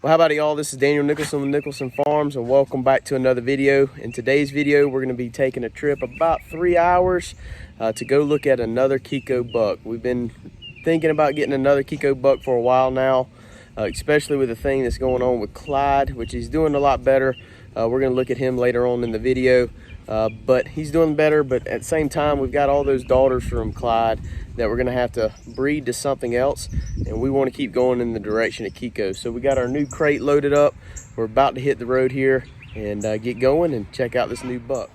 Well, how about it, y'all? This is Daniel Nicholson with Nicholson Farms, and welcome back to another video. In today's video, we're going to be taking a trip about 3 hours to go look at another Kiko buck. We've been thinking about getting another Kiko buck for a while now, especially with the thing that's going on with Clyde, which he's doing a lot better. We're going to look at him later on in the video, but he's doing better. But at the same time, we've got all those daughters from Clyde that we're going to have to breed to something else, and we want to keep going in the direction of Kiko. So we got our new crate loaded up. We're about to hit the road here and get going and check out this new buck.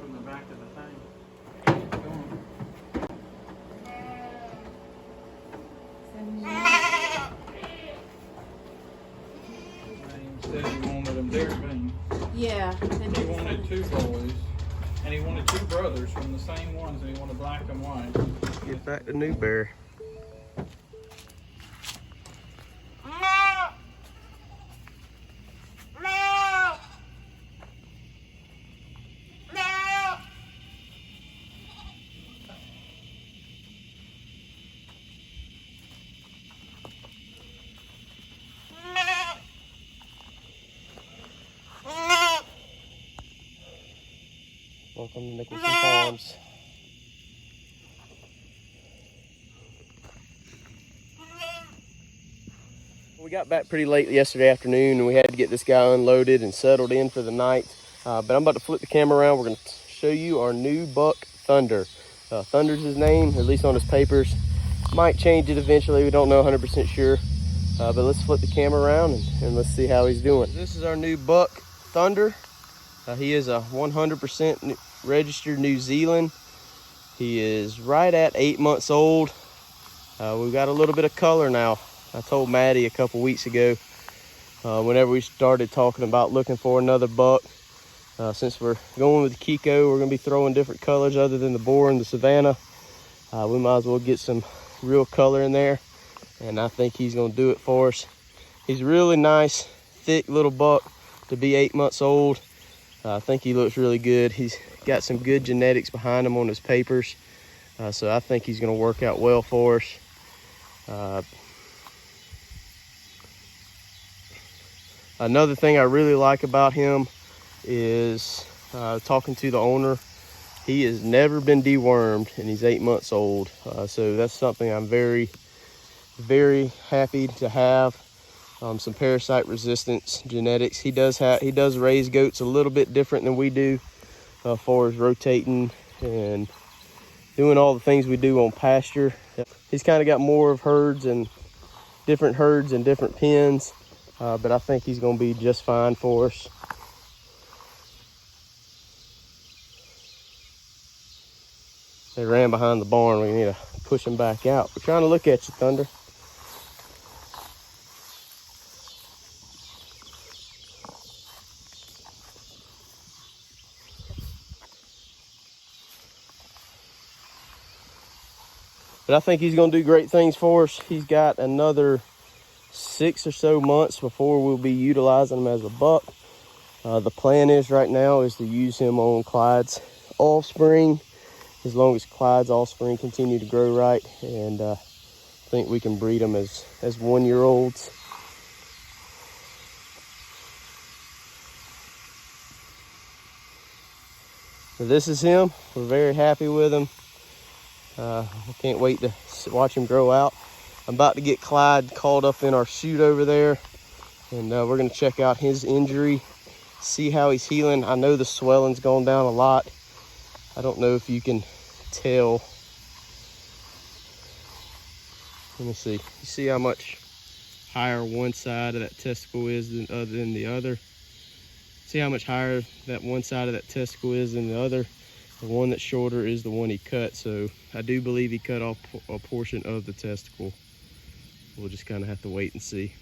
From the back of the thing. He said he wanted them dairy beans. Yeah. He wanted two boys, and he wanted two brothers from the same ones, and he wanted black and white. Get back to Newberry. Welcome to Nicholson Farms. We got back pretty late yesterday afternoon and we had to get this guy unloaded and settled in for the night. But I'm about to flip the camera around. We're going to show you our new buck, Thunder. Thunder's his name, at least on his papers. Might change it eventually. We don't know 100% sure. But let's flip the camera around and let's see how he's doing. This is our new buck, Thunder. He is a 100% registered New Zealand. He is right at 8 months old. We've got a little bit of color now. I told Maddie a couple weeks ago, whenever we started talking about looking for another buck, since we're going with Kiko, we're going to be throwing different colors other than the boer and the savanna. We might as well get some real color in there, and I think he's going to do it for us. He's a really nice, thick little buck to be 8 months old. I think he looks really good. He's got some good genetics behind him on his papers. So I think he's going to work out well for us. Another thing I really like about him is talking to the owner. He has never been dewormed and he's 8 months old. So that's something I'm very, very happy to have. Some parasite resistance genetics. He does raise goats a little bit different than we do, as far as rotating and doing all the things we do on pasture. He's kind of got more of herds and different pens, but I think he's going to be just fine for us. They ran behind the barn. We need to push him back out. We're trying to look at you, Thunder. But I think he's going to do great things for us. He's got another 6 or so months before we'll be utilizing him as a buck. The plan is right now is to use him on Clyde's offspring, as long as Clyde's offspring continue to grow right. And I think we can breed them as 1-year-olds. So this is him. We're very happy with him. We can't wait to watch him grow out. I'm about to get Clyde called up in our chute over there, and we're going to check out his injury, see how he's healing. I know the swelling's gone down a lot. I don't know if you can tell. Let me see. You see how much higher one side of that testicle is than the other? See how much higher that one side of that testicle is than the other? The one that's shorter is the one he cut, so I do believe he cut off a portion of the testicle. We'll just kind of have to wait and see.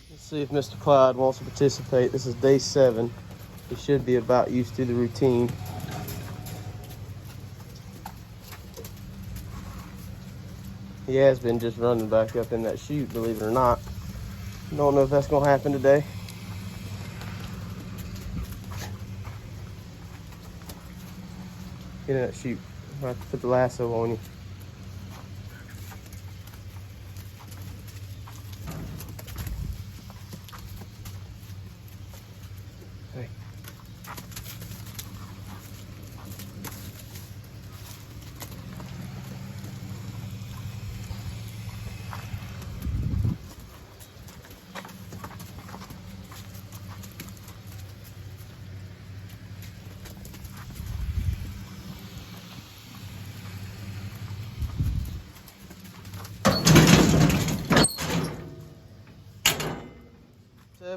Let's see if Mr. Clyde wants to participate. This is day 7. He should be about used to the routine. He has been just running back up in that chute, believe it or not. Don't know if that's gonna happen today. Get in that chute. I have to put the lasso on you. Hey.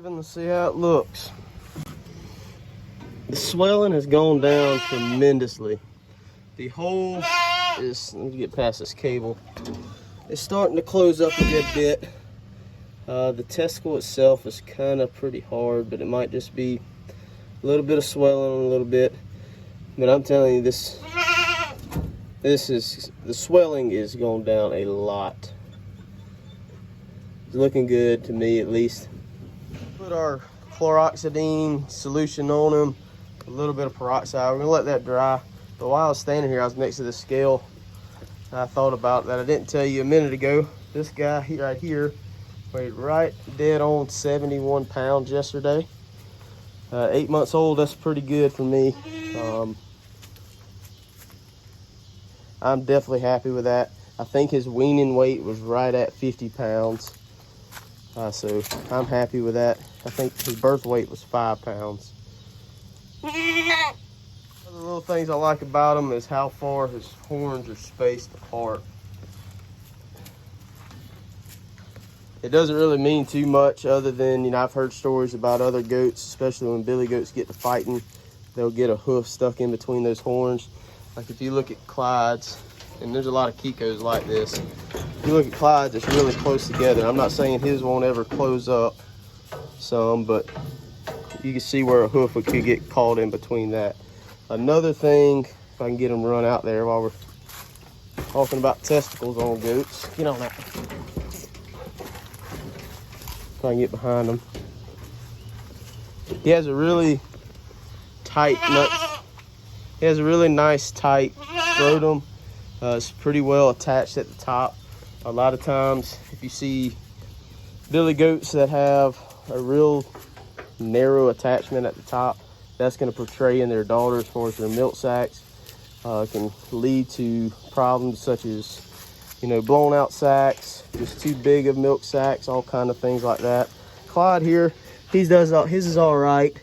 Let's see how it looks. The swelling has gone down tremendously. The hole is, let me get past this cable, it's starting to close up a good bit. The testicle itself is kind of pretty hard, but it might just be a little bit of swelling, a little bit. But I'm telling you, the swelling is going down a lot. It's looking good to me, at least. Put our chloroxidine solution on him, a little bit of peroxide. We're gonna let that dry. But while I was standing here, I was next to the scale. I thought about that. I didn't tell you a minute ago. This guy right here weighed right dead on 71 pounds yesterday. 8 months old. That's pretty good for me. I'm definitely happy with that. I think his weaning weight was right at 50 pounds. So I'm happy with that. I think his birth weight was 5 pounds. One of the little things I like about him is how far his horns are spaced apart. It doesn't really mean too much other than, you know, I've heard stories about other goats, especially when billy goats get to fighting, they'll get a hoof stuck in between those horns. Like if you look at Clyde's, and there's a lot of Kikos like this. If you look at Clyde's, it's really close together. I'm not saying his won't ever close up some, but you can see where a hoof could get caught in between that. Another thing, if I can get him run out there while we're talking about testicles on goats. Get on that. If I can get behind him. He has a really tight nut. He has a really nice tight scrotum. It's pretty well attached at the top. A lot of times, if you see billy goats that have a real narrow attachment at the top, that's going to portray in their daughter as far as their milk sacs. It can lead to problems such as, you know, blown out sacs, just too big of milk sacs, all kind of things like that. Clyde here, his is all right.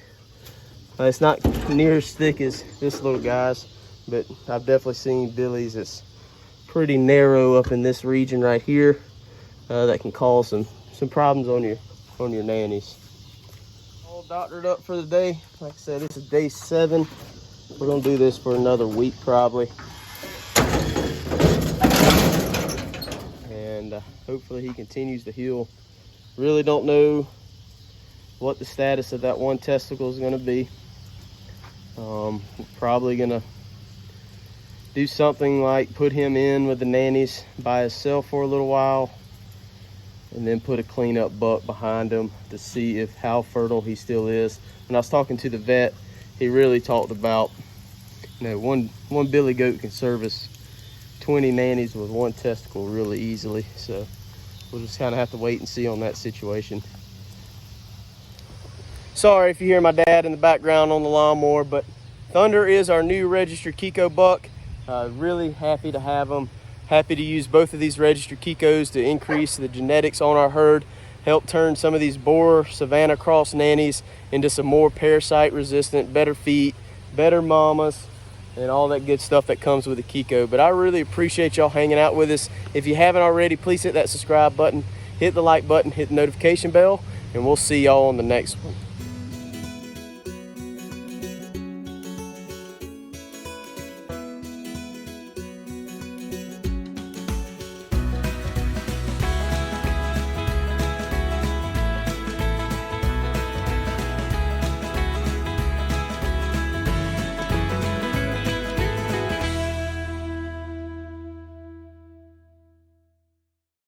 It's not near as thick as this little guy's, but I've definitely seen billies that's pretty narrow up in this region right here that can cause some problems on your nannies. All doctored up for the day. Like I said, this is day 7. We're gonna do this for another week probably, and hopefully he continues to heal. Really don't know what the status of that one testicle is gonna be. Probably gonna do something like put him in with the nannies by himself for a little while, and then put a cleanup buck behind him to see how fertile he still is. When I was talking to the vet, he really talked about, you know, one billy goat can service 20 nannies with one testicle really easily. So we'll just kind of have to wait and see on that situation. Sorry if you hear my dad in the background on the lawnmower, but Thunder is our new registered Kiko buck. Really happy to have them. Happy to use both of these registered Kikos to increase the genetics on our herd, help turn some of these boer savanna cross nannies into some more parasite resistant, better feet, better mamas, and all that good stuff that comes with a Kiko. But I really appreciate y'all hanging out with us. If you haven't already, please hit that subscribe button, hit the like button, hit the notification bell, and we'll see y'all on the next one.